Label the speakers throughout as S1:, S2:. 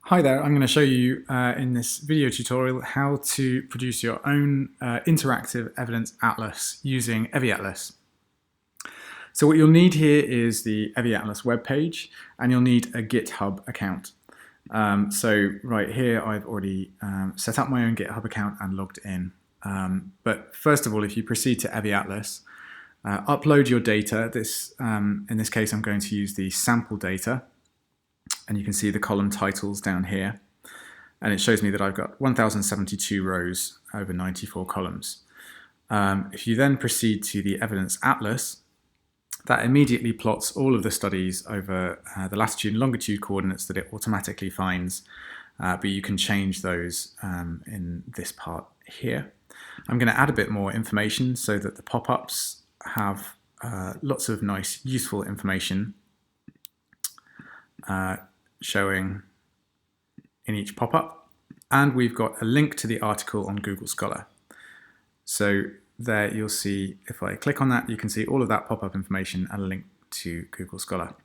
S1: Hi there, I'm going to show you in this video tutorial how to produce your own interactive evidence atlas using EviAtlas. So what you'll need here is the EviAtlas webpage, and you'll need a GitHub account. So right here I've already set up my own GitHub account and logged in. But first of all, if you proceed to EviAtlas, upload your data. In this case I'm going to use the sample data. And you can see the column titles down here, and it shows me that I've got 1072 rows over 94 columns. If you then proceed to the evidence atlas, that immediately plots all of the studies over the latitude and longitude coordinates that it automatically finds, but you can change those in this part here. I'm going to add a bit more information so that the pop-ups have lots of nice useful information showing in each pop-up, and we've got a link to the article on Google Scholar. So there you'll see, if I click on that, you can see all of that pop-up information and a link to Google Scholar.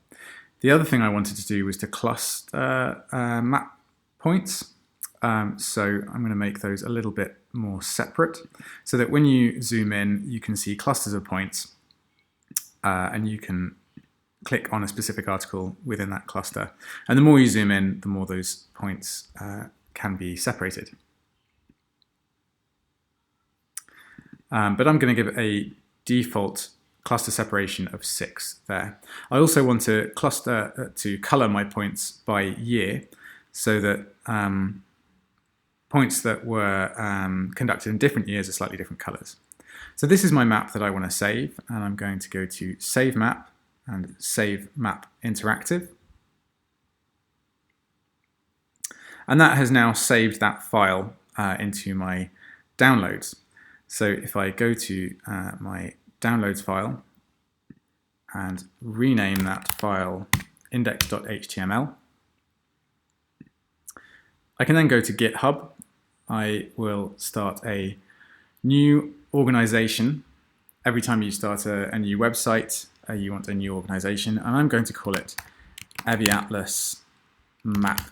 S1: The other thing I wanted to do was to cluster map points. So I'm going to make those a little bit more separate so that when you zoom in, you can see clusters of points, and you can click on a specific article within that cluster. And the more you zoom in, the more those points can be separated. But I'm going to give a default cluster separation of 6 there. I also want to color my points by year so that points that were conducted in different years are slightly different colors. So this is my map that I want to save, and I'm going to go to Save Map and Save Map Interactive. And that has now saved that file into my downloads. So if I go to my downloads file and rename that file index.html, I can then go to GitHub. I will start a new organization. Every time you start a new website, you want a new organization, and I'm going to call it EviAtlas Map.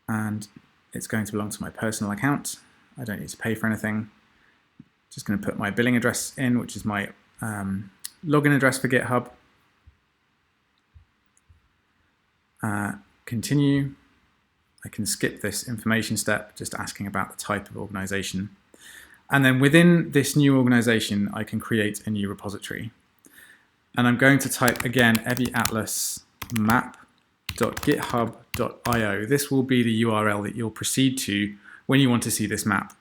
S1: And it's going to belong to my personal account. I don't need to pay for anything. Just going to put my billing address in, which is my login address for GitHub. Continue. I can skip this information step, just asking about the type of organization. And then within this new organization, I can create a new repository. And I'm going to type again EviAtlas map.github.io. This will be the URL that you'll proceed to when you want to see this map.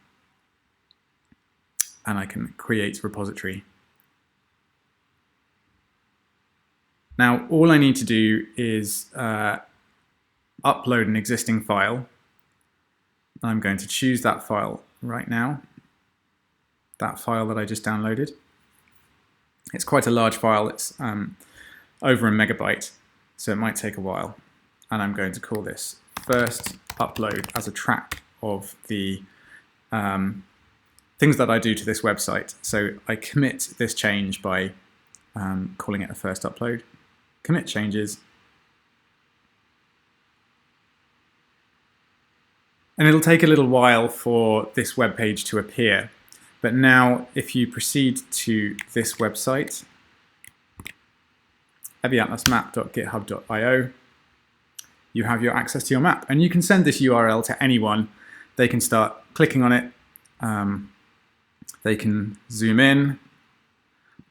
S1: And I can create repository. Now, all I need to do is upload an existing file. I'm going to choose that file right now. That file that I just downloaded. It's quite a large file. It's over a megabyte, so it might take a while. And I'm going to call this first upload as a track of the things that I do to this website. So I commit this change by calling it a first upload. Commit changes. And it'll take a little while for this web page to appear. But now, if you proceed to this website, eviatlasmap.github.io, you have your access to your map. And you can send this URL to anyone. They can start clicking on it. They can zoom in.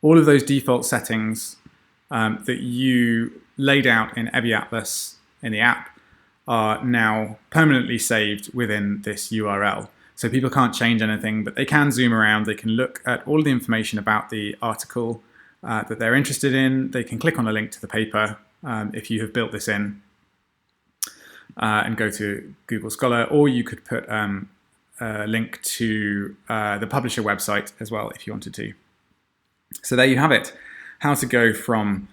S1: All of those default settings that you laid out in EviAtlas in the app are now permanently saved within this URL. So people can't change anything, but they can zoom around. They can look at all the information about the article that they're interested in. They can click on a link to the paper if you have built this in and go to Google Scholar, or you could put a link to the publisher website as well if you wanted to. So there you have it, how to go from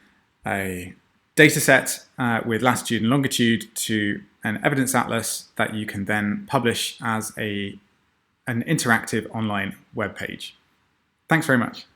S1: a data set with latitude and longitude to an evidence atlas that you can then publish as an interactive online web page. Thanks very much.